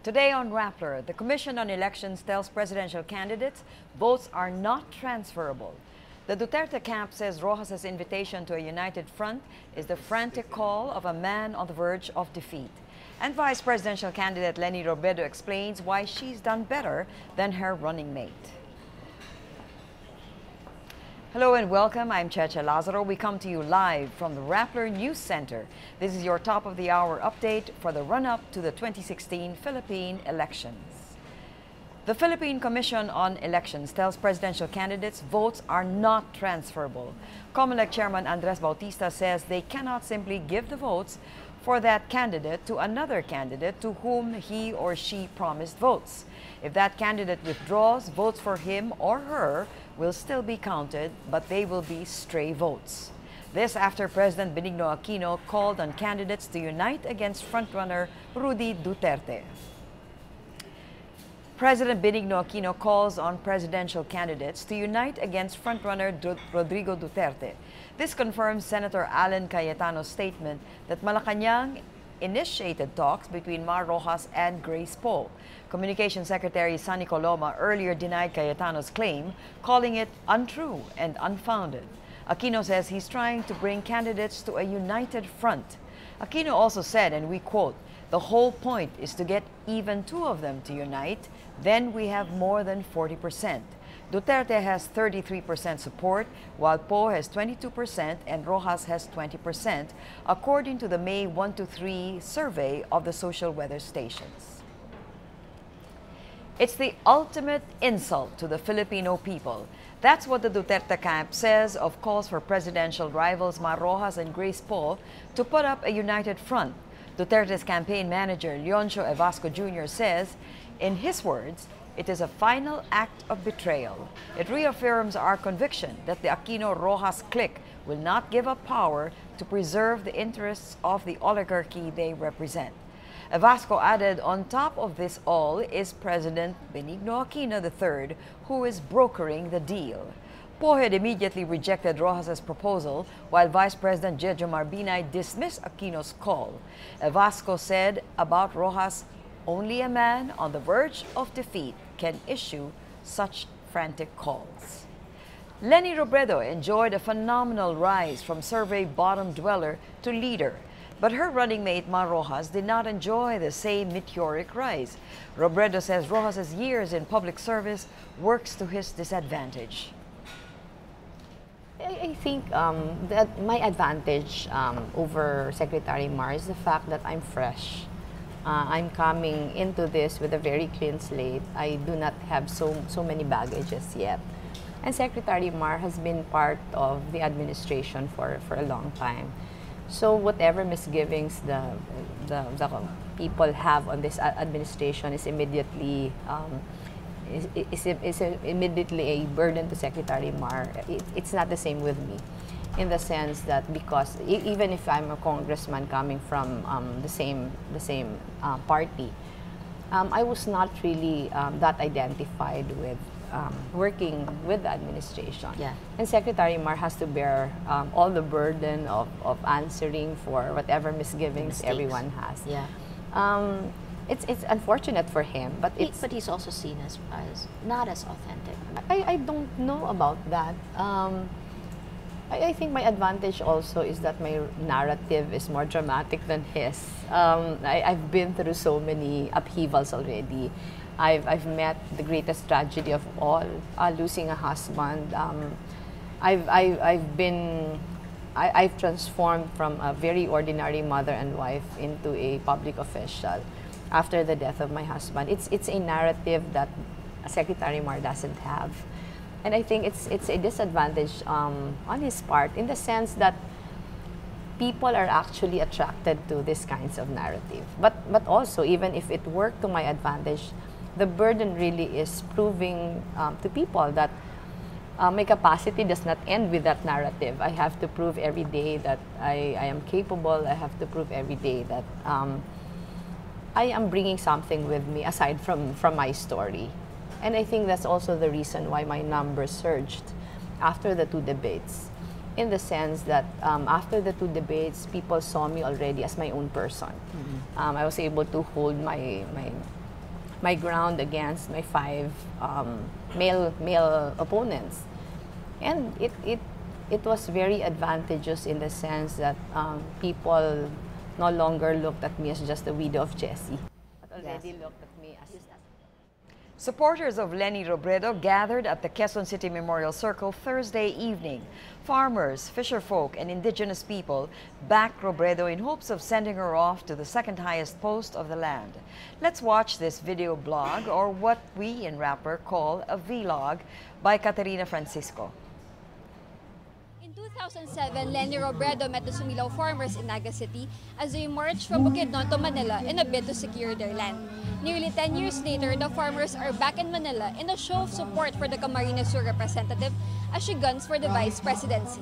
Today on Rappler, the Commission on Elections tells presidential candidates votes are not transferable. The Duterte camp says Roxas's invitation to a united front is the frantic call of a man on the verge of defeat. And Vice Presidential candidate Leni Robredo explains why she's done better than her running mate. Hello and welcome. I'm Cheche Lazaro. We come to you live from the Rappler News Center. This is your top-of-the-hour update for the run-up to the 2016 Philippine elections. The Philippine Commission on Elections tells presidential candidates votes are not transferable. COMELEC Chairman Andres Bautista says they cannot simply give the votes for that candidate to another candidate to whom he or she promised votes. If that candidate withdraws, votes for him or her will still be counted, but they will be stray votes. This after President Benigno Aquino called on candidates to unite against frontrunner Rudy Duterte. President Benigno Aquino calls on presidential candidates to unite against frontrunner Rodrigo Duterte. This confirms Senator Alan Cayetano's statement that Malacanang initiated talks between Mar Roxas and Grace Poe. Communications Secretary Sonny Coloma earlier denied Cayetano's claim, calling it untrue and unfounded. Aquino says he's trying to bring candidates to a united front. Aquino also said, and we quote, "The whole point is to get even two of them to unite, then we have more than 40%. Duterte has 33% support, while Poe has 22% and Roxas has 20%, according to the May 1-3 survey of the social weather stations. It's the ultimate insult to the Filipino people. That's what the Duterte camp says of calls for presidential rivals Mar Roxas and Grace Poe to put up a united front. Duterte's campaign manager, Leoncio Evasco Jr. says, in his words, it is a final act of betrayal. It reaffirms our conviction that the Aquino-Roxas clique will not give up power to preserve the interests of the oligarchy they represent. Evasco added, on top of this all is President Benigno Aquino III, who is brokering the deal. Poe had immediately rejected Roxas's proposal, while Vice President Jejomar Binay dismissed Aquino's call. Evasco said about Roxas, only a man on the verge of defeat can issue such frantic calls. Leni Robredo enjoyed a phenomenal rise from survey bottom dweller to leader, but her running mate Mar Roxas did not enjoy the same meteoric rise. Robredo says Roxas's years in public service works to his disadvantage. I think that my advantage over Secretary Mar is the fact that I'm fresh. I'm coming into this with a very clean slate. I do not have so many baggages yet. And Secretary Mar has been part of the administration for a long time. So whatever misgivings the people have on this administration is immediately immediately a burden to Secretary Mar. It's not the same with me, in the sense that because even if I'm a congressman coming from the same party, I was not really that identified with working with the administration. Yeah. And Secretary Mar has to bear all the burden of answering for whatever misgivings everyone has. Yeah. It's unfortunate for him, but he's also seen as not as authentic. I don't know about that. I think my advantage also is that my narrative is more dramatic than his. I've been through so many upheavals already. I've met the greatest tragedy of all, losing a husband. I've transformed from a very ordinary mother and wife into a public official after the death of my husband. It's a narrative that Secretary Mar doesn't have. And I think it's a disadvantage on his part, in the sense that people are actually attracted to these kinds of narrative. But also, even if it worked to my advantage, the burden really is proving to people that my capacity does not end with that narrative. I have to prove every day that I am capable. I have to prove every day that I am bringing something with me aside from my story. And I think that's also the reason why my numbers surged after the two debates, in the sense that after the two debates, people saw me already as my own person. Mm-hmm. I was able to hold my my ground against my 5 male opponents. And it was very advantageous in the sense that people no longer looked at me as just the widow of Jesse, but already looked at me as... Supporters of Leni Robredo gathered at the Quezon City Memorial Circle Thursday evening. Farmers, fisherfolk, and indigenous people backed Robredo in hopes of sending her off to the second highest post of the land. Let's watch this video blog, or what we in Rappler call a vlog, by Caterina Francisco. In 2007, Leni Robredo met the Sumilao farmers in Naga City as they marched from Bukidnon to Manila in a bid to secure their land. Nearly 10 years later, the farmers are back in Manila in a show of support for the Camarines Sur representative as she guns for the vice presidency.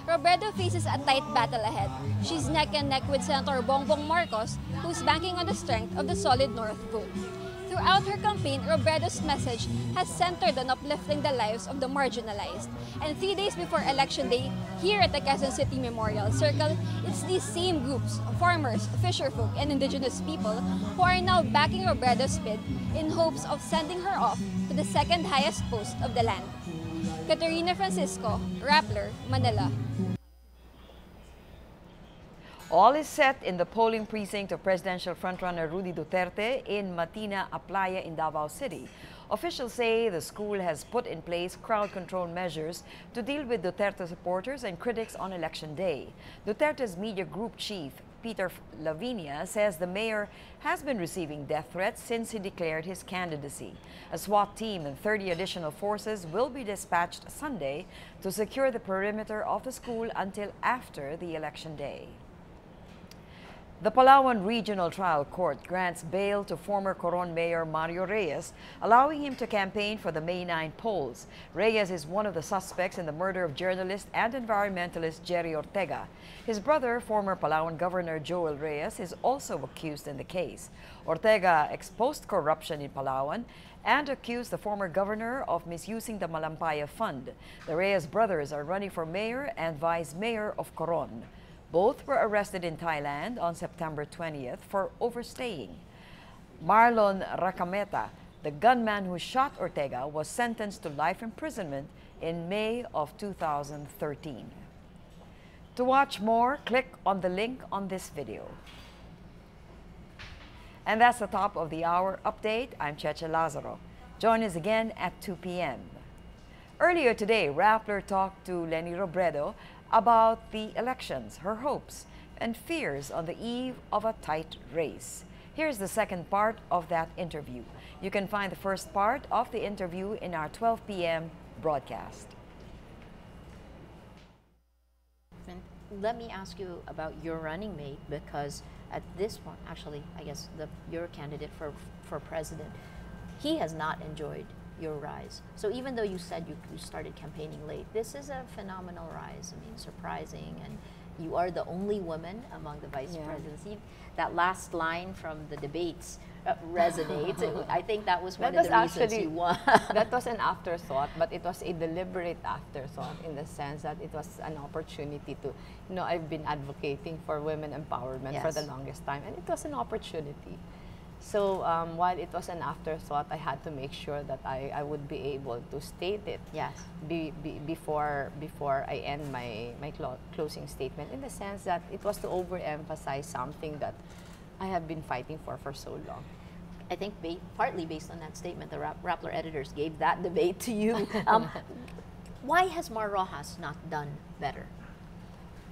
Robredo faces a tight battle ahead. She's neck and neck with Senator Bongbong Marcos, who's banking on the strength of the Solid North vote. Throughout her campaign, Robredo's message has centered on uplifting the lives of the marginalized. And 3 days before Election Day, here at the Quezon City Memorial Circle, it's these same groups, farmers, fisherfolk, and indigenous people, who are now backing Robredo's bid in hopes of sending her off to the second highest post of the land. Caterina Francisco, Rappler, Manila. All is set in the polling precinct of presidential frontrunner Rudy Duterte in Matina Aplaya in Davao City. Officials say the school has put in place crowd control measures to deal with Duterte supporters and critics on election day. Duterte's media group chief, Peter Lavinia, says the mayor has been receiving death threats since he declared his candidacy. A SWAT team and 30 additional forces will be dispatched Sunday to secure the perimeter of the school until after the election day. The Palawan Regional Trial Court grants bail to former Coron Mayor Mario Reyes, allowing him to campaign for the May 9 polls. Reyes is one of the suspects in the murder of journalist and environmentalist Jerry Ortega. His brother, former Palawan Governor Joel Reyes, is also accused in the case. Ortega exposed corruption in Palawan and accused the former governor of misusing the Malampaya Fund. The Reyes brothers are running for mayor and vice mayor of Coron. Both were arrested in Thailand on September 20th for overstaying. Marlon Racameta, the gunman who shot Ortega, was sentenced to life imprisonment in May of 2013. To watch more, click on the link on this video. And that's the top of the hour update. I'm Cheche Lazaro. Join us again at 2 p.m. Earlier today, Rappler talked to Leni Robredo about the elections, her hopes and fears on the eve of a tight race. Here's the second part of that interview. You can find the first part of the interview in our 12 p.m. broadcast. Let me ask you about your running mate, because at this point, actually, I guess your candidate for president, he has not enjoyed your rise. So even though you said you started campaigning late, this is a phenomenal rise. I mean, surprising, and you are the only woman among the vice presidency. That last line from the debates resonates. I think that was one of the reasons you won. That was an afterthought, but it was a deliberate afterthought in the sense that it was an opportunity to, I've been advocating for women empowerment for the longest time, and it was an opportunity. So while it was an afterthought, I had to make sure that I would be able to state it before I end my closing statement, in the sense that it was to overemphasize something that I have been fighting for so long. I think partly based on that statement, the Rappler editors gave that debate to you. Why has Mar Rojas not done better?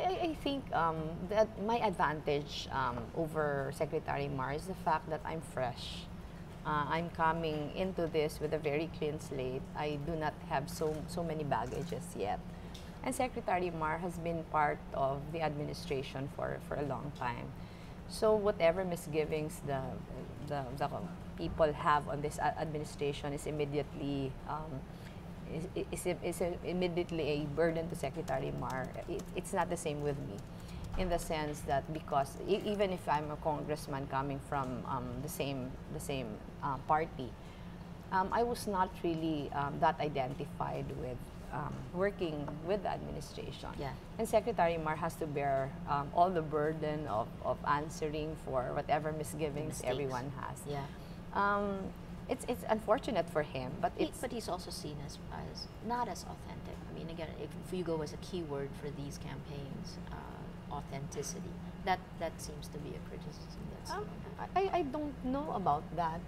I think that my advantage over Secretary Mar is the fact that I'm fresh. I'm coming into this with a very clean slate. I do not have so many baggages yet. And Secretary Mar has been part of the administration for a long time. So whatever misgivings the people have on this administration is immediately immediately a burden to Secretary Mar. It's not the same with me, in the sense that because even if I'm a congressman coming from the same party, I was not really that identified with working with the administration. Yeah. And Secretary Mar has to bear all the burden of answering for whatever misgivings everyone has. Yeah. It's unfortunate for him, but But he's also seen as not as authentic. I mean, again, if you go as a keyword for these campaigns, authenticity, that seems to be a criticism. I don't know about that.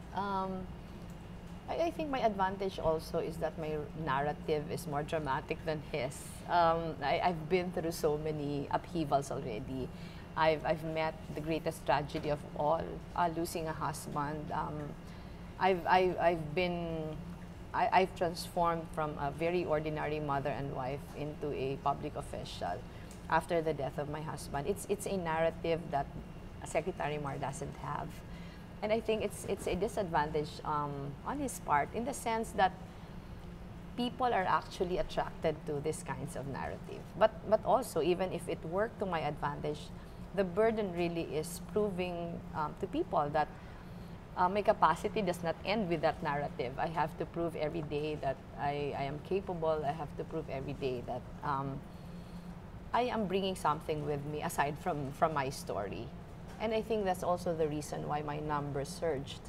I think my advantage also is that my narrative is more dramatic than his. I've been through so many upheavals already. I've met the greatest tragedy of all, losing a husband. I've transformed from a very ordinary mother and wife into a public official after the death of my husband. It's a narrative that Secretary Mar doesn't have. And I think it's a disadvantage on his part, in the sense that people are actually attracted to these kinds of narrative. But also, even if it worked to my advantage, the burden really is proving to people that my capacity does not end with that narrative. I have to prove every day that I am capable. I have to prove every day that I am bringing something with me aside from my story. And I think that's also the reason why my numbers surged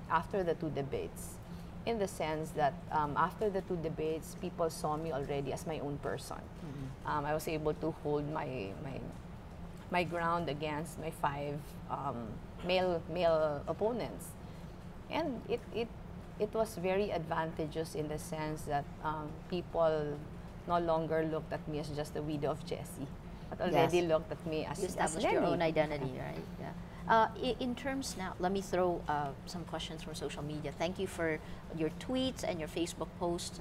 after the two debates, in the sense that after the two debates, people saw me already as my own person. Mm-hmm. I was able to hold my ground against my five male opponents, and it was very advantageous in the sense that people no longer looked at me as just the widow of Jesse, but already looked at me as you established your own identity, right? Yeah. In terms now, let me throw some questions from social media. Thank you for your tweets and your Facebook posts.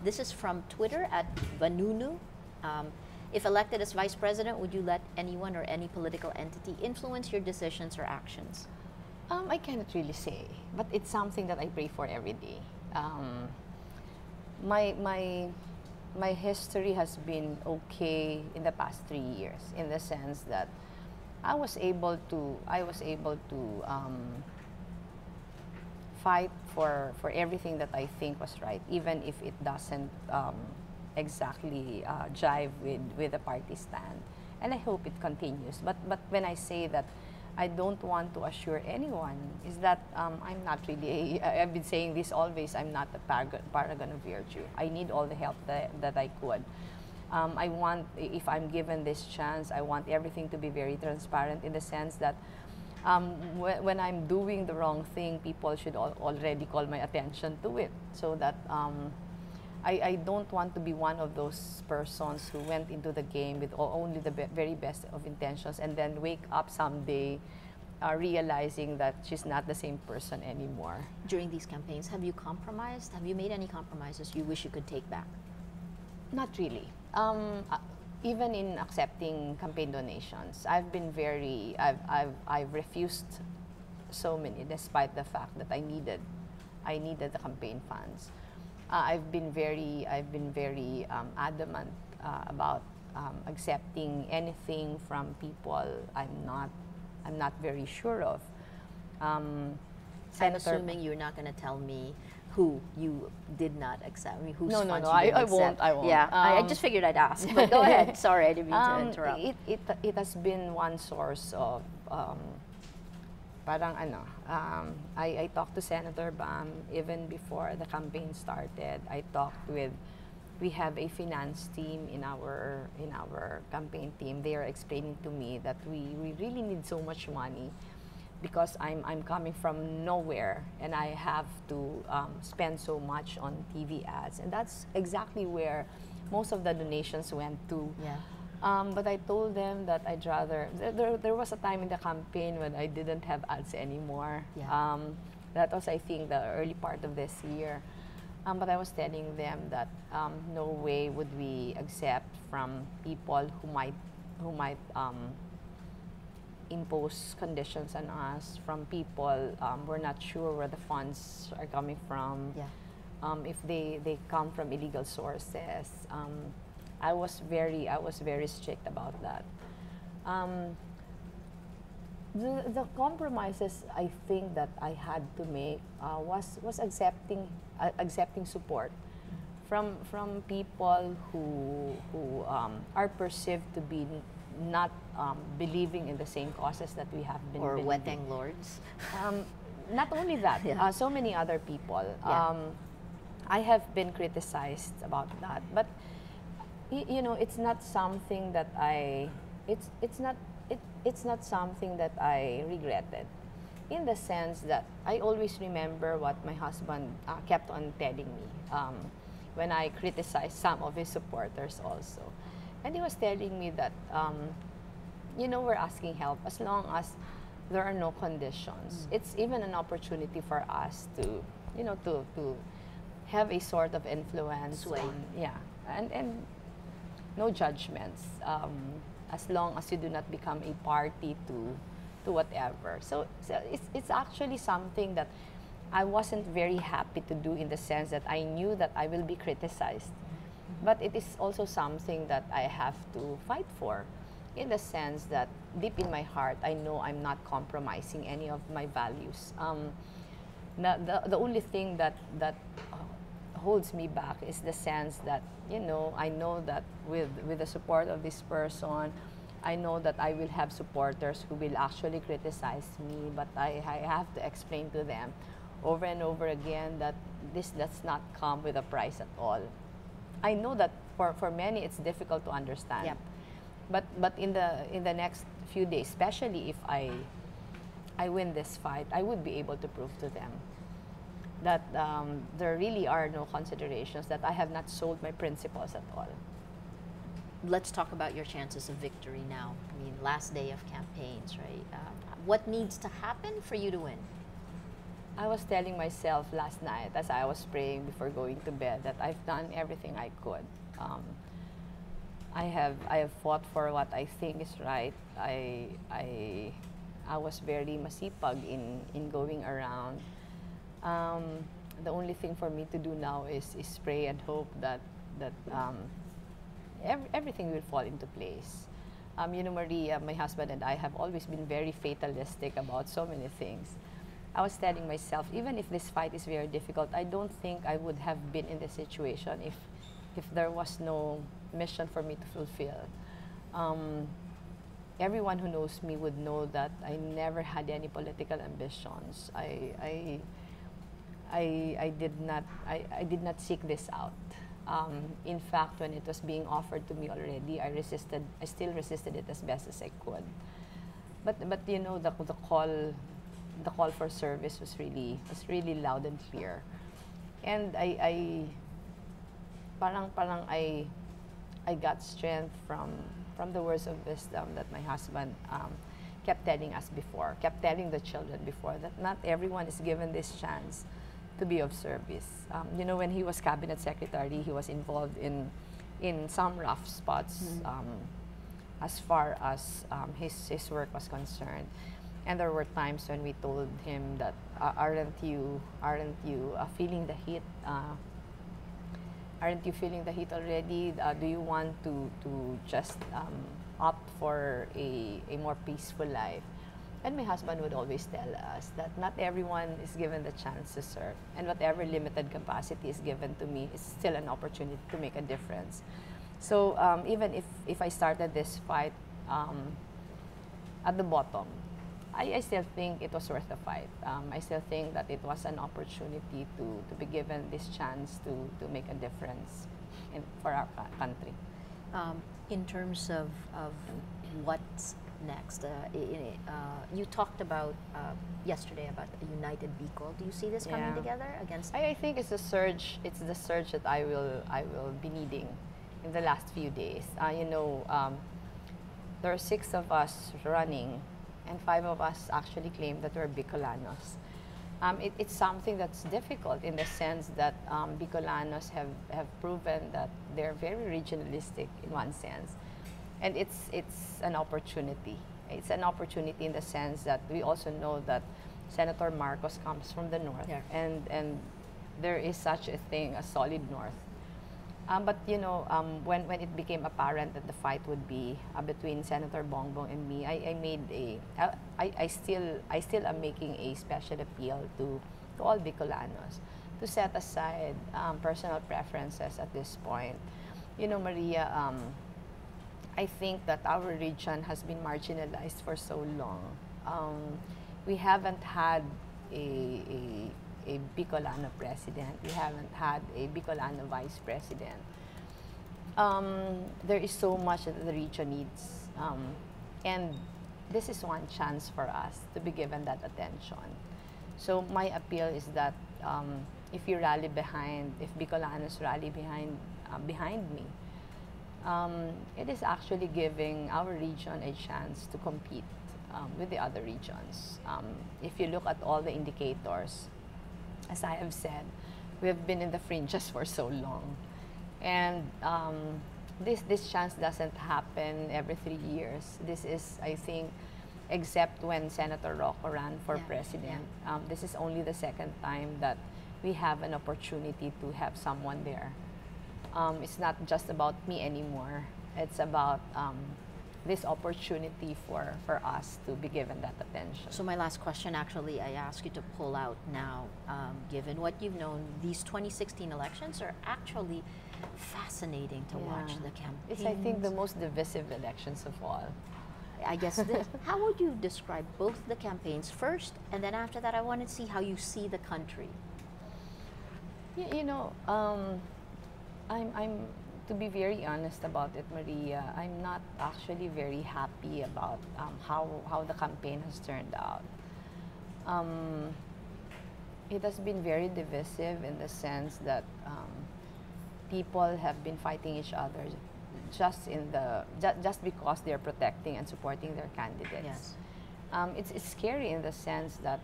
This is from Twitter at Vanunu. If elected as Vice President, would you let anyone or any political entity influence your decisions or actions? I cannot really say, but it's something that I pray for every day. My history has been okay in the past 3 years, in the sense that I was able to fight for everything that I think was right, even if it doesn't exactly jive with the party stand. And I hope it continues. But when I say that I don't want to assure anyone, is that I'm not really, I've been saying this always, I'm not a paragon of virtue. I need all the help that I could. I want, if I'm given this chance, I want everything to be very transparent, in the sense that when I'm doing the wrong thing, people should already call my attention to it, so that I don't want to be one of those persons who went into the game with only the very best of intentions, and then wake up someday realizing that she's not the same person anymore. During these campaigns, have you compromised? Have you made any compromises you wish you could take back? Not really. Even in accepting campaign donations, I've refused so many, despite the fact that I needed the campaign funds. I've been very adamant about accepting anything from people I'm not very sure of. I'm assuming you're not going to tell me who you did not accept. I mean, whose funds you didn't accept. I won't. Yeah, I just figured I'd ask. But go ahead. Sorry, I didn't mean to interrupt. It has been one source of I talked to Senator Bam even before the campaign started. We have a finance team in our campaign team. They are explaining to me that we really need so much money, because I'm coming from nowhere and I have to spend so much on TV ads, and that's exactly where most of the donations went to. Yeah. But I told them that I'd rather. There was a time in the campaign when I didn't have ads anymore. Yeah. That was, I think, the early part of this year. But I was telling them that no way would we accept from people who might impose conditions on us, from people we're not sure where the funds are coming from. Yeah. If they come from illegal sources. I was very strict about that. The compromises I think that I had to make was accepting support from people who are perceived to be not believing in the same causes that we have been Or believing. weteng lords. not only that, Yeah. so many other people. Yeah. I have been criticized about that, but you know, it's not something that it's not something that I regretted, in the sense that I always remember what my husband kept on telling me when I criticized some of his supporters also, and he was telling me that you know, we're asking help as long as there are no conditions. It's even an opportunity for us to, you know, to have a sort of influence Sway. on, yeah, and no judgments, as long as you do not become a party to whatever. So it's actually something that I wasn't very happy to do, in the sense that I knew that I will be criticized. But it is also something that I have to fight for, in the sense that deep in my heart, I know I'm not compromising any of my values. The only thing that holds me back is the sense that, you know, I know that with the support of this person, I know that I will have supporters who will actually criticize me, but I have to explain to them over and over again that this does not come with a price at all. I know that for many it's difficult to understand. Yep. But in the next few days, especially if I win this fight, I would be able to prove to them that there really are no considerations, that I have not sold my principles at all. Let's talk about your chances of victory now. I mean, last day of campaigns, right? What needs to happen for you to win? I was telling myself last night as I was praying before going to bed that I've done everything I could. I have fought for what I think is right. I was very masipag in going around. The only thing for me to do now is pray and hope that everything will fall into place. You know, Maria, my husband and I have always been very fatalistic about so many things. I was telling myself, even if this fight is very difficult, I don't think I would have been in this situation if there was no mission for me to fulfill. Everyone who knows me would know that I never had any political ambitions. I did not seek this out. In fact, when it was being offered to me already, I still resisted it as best as I could. But you know, the call for service was really loud and clear. And I got strength from the words of wisdom that my husband kept telling us before, kept telling the children before, that not everyone is given this chance to be of service. You know, when he was cabinet secretary, he was involved in some rough spots as far as his work was concerned. And there were times when we told him that, aren't you feeling the heat? Aren't you feeling the heat already? Do you want to just opt for a more peaceful life? And my husband would always tell us that not everyone is given the chance to serve, and whatever limited capacity is given to me is still an opportunity to make a difference. So even if I started this fight at the bottom, I still think it was worth the fight. I still think that it was an opportunity to be given this chance to make a difference for our country. In terms of what's next, you talked about yesterday about a united Bicol. Do you see this coming together against? I think it's the surge. It's the surge that I will be needing in the last few days. You know, there are 6 of us running, and 5 of us actually claim that we're Bicolanos. It's something that's difficult in the sense that Bicolanos have proven that they're very regionalistic in one sense. And it's an opportunity. It's an opportunity in the sense that we also know that Senator Marcos comes from the north, and there is such a thing as solid north. But you know, when it became apparent that the fight would be between Senator Bongbong and me, I still am making a special appeal to all Bicolanos to set aside personal preferences at this point. You know, Maria, I think that our region has been marginalized for so long. We haven't had a Bicolano president. We haven't had a Bicolano vice president. There is so much that the region needs, and this is one chance for us to be given that attention. So my appeal is that if you rally behind, if Bicolanos rally behind me, it is actually giving our region a chance to compete with the other regions. If you look at all the indicators, as I have said, we have been in the fringes for so long. And this chance doesn't happen every 3 years. This is, I think, except when Senator Rocco ran for president. This is only the second time that we have an opportunity to have someone there. It's not just about me anymore. It's about this opportunity for us to be given that attention. So my last question, actually, I ask you to pull out now, given what you've known, these 2016 elections are actually fascinating to watch the campaigns. It's, I think, the most divisive elections of all. I guess, how would you describe both the campaigns first, and then after that, I want to see how you see the country. You know, I'm to be very honest about it, Maria, I'm not actually very happy about how the campaign has turned out. It has been very divisive in the sense that people have been fighting each other just because they're protecting and supporting their candidates. Yes. It's scary in the sense that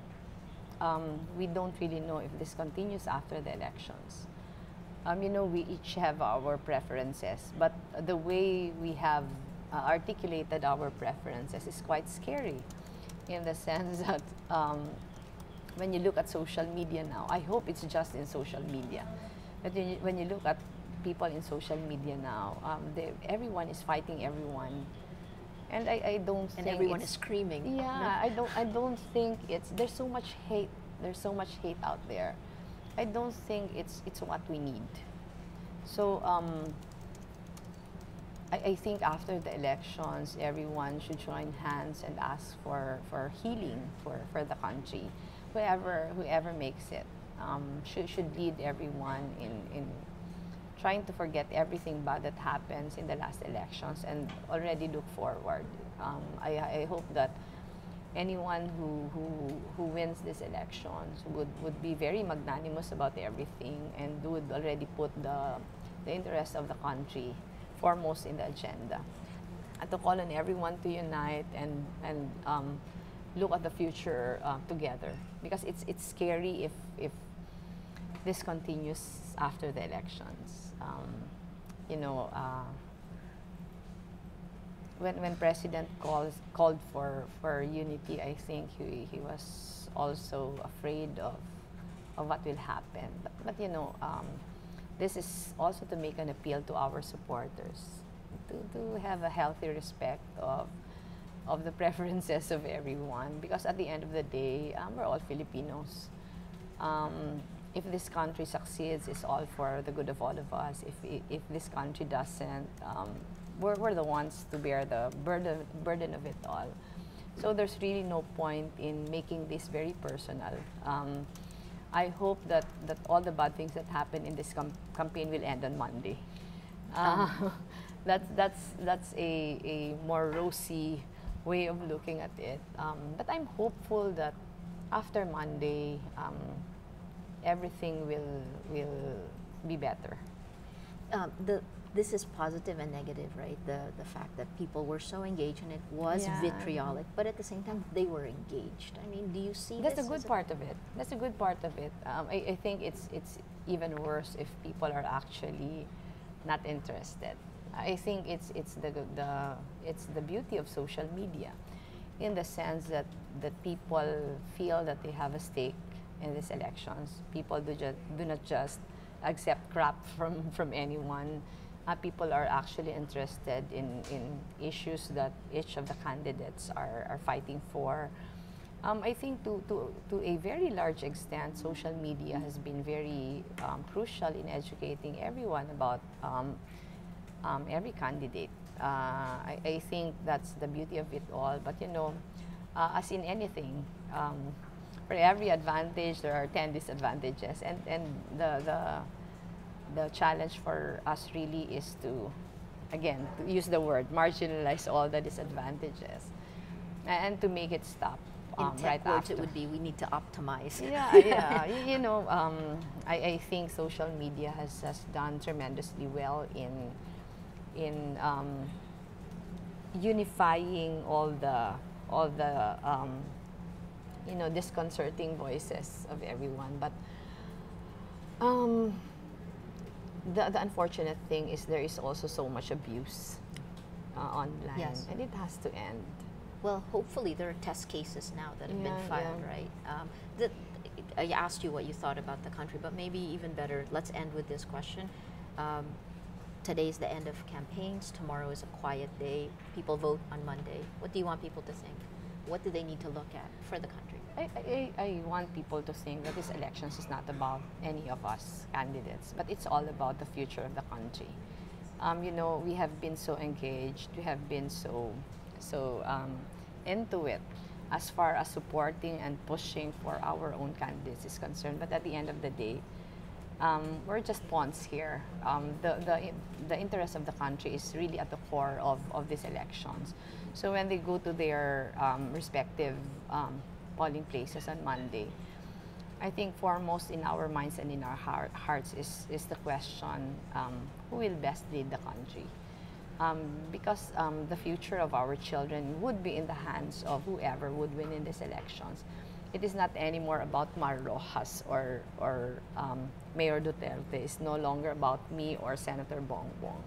we don't really know if this continues after the elections. You know, we each have our preferences, but the way we have articulated our preferences is quite scary in the sense that when you look at social media now, I hope it's just in social media, but when you look at people in social media now, everyone is fighting everyone, and I don't think everyone is screaming. Yeah, no? I don't think there's so much hate. There's so much hate out there. I don't think it's what we need. So I think after the elections, everyone should join hands and ask for healing for the country. Whoever makes it should lead everyone in trying to forget everything bad that happens in the last elections and already look forward. I hope that anyone who wins these elections would be very magnanimous about everything and would already put the interest of the country foremost in the agenda. And to call on everyone to unite and look at the future together, because it's scary if this continues after the elections. You know, when President called for unity, I think he was also afraid of what will happen. But you know, this is also to make an appeal to our supporters to have a healthy respect of the preferences of everyone, because at the end of the day, we're all Filipinos. If this country succeeds, it's all for the good of all of us. If this country doesn't, we're the ones to bear the burden of it all. So there's really no point in making this very personal. I hope that all the bad things that happen in this campaign will end on Monday. That's a more rosy way of looking at it. But I'm hopeful that after Monday, everything will be better. This is positive and negative, right? The fact that people were so engaged and it was vitriolic, but at the same time they were engaged. I mean, do you see that's a good part of it? That's a good part of it. I think it's even worse if people are actually not interested. I think it's the beauty of social media, in the sense that people feel that they have a stake in these elections. People do not just accept crap from anyone. People are actually interested in issues that each of the candidates are fighting for. I think to a very large extent, social media has been very crucial in educating everyone about every candidate. I think that's the beauty of it all. But you know, as in anything, for every advantage, there are 10 disadvantages. And the challenge for us really is to, again, to use the word, marginalize all the disadvantages and to make it stop. In Right tech words, after. it would be we need to optimize. Yeah, yeah. You know, I think social media has done tremendously well in unifying all the you know, disconcerting voices of everyone. But the unfortunate thing is there is also so much abuse online, Yes. and it has to end. Well, hopefully there are test cases now that have been Yeah, filed, yeah. right? I asked you what you thought about the country, but maybe even better, let's end with this question. Today's the end of campaigns. Tomorrow is a quiet day. People vote on Monday. What do you want people to think? What do they need to look at for the country? I want people to think that this elections is not about any of us candidates, but it's all about the future of the country. You know, we have been so engaged, we have been so into it as far as supporting and pushing for our own candidates is concerned. But at the end of the day, we're just pawns here. The interest of the country is really at the core of these elections. So when they go to their respective polling places on Monday, I think foremost in our minds and in our hearts is the question, who will best lead the country? Because the future of our children would be in the hands of whoever would win in these elections. It is not anymore about Mar Rojas or Mayor Duterte. It's no longer about me or Senator Bongbong.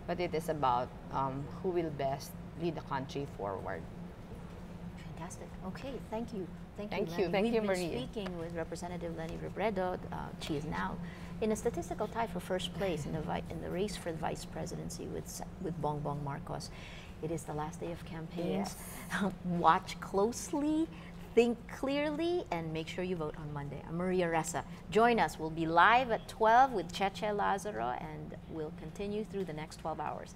But it is about who will best lead the country forward. Fantastic. Okay, thank you. Thank you, Thank you. Lenny. Thank you, We've been Maria. speaking with Representative Leni Robredo. She is now in a statistical tie for first place in the race for the vice presidency with Bongbong Marcos. It is the last day of campaigns. Watch closely, think clearly, and make sure you vote on Monday. I'm Maria Ressa. Join us. We'll be live at 12 with Cheche Lazaro, and we'll continue through the next 12 hours.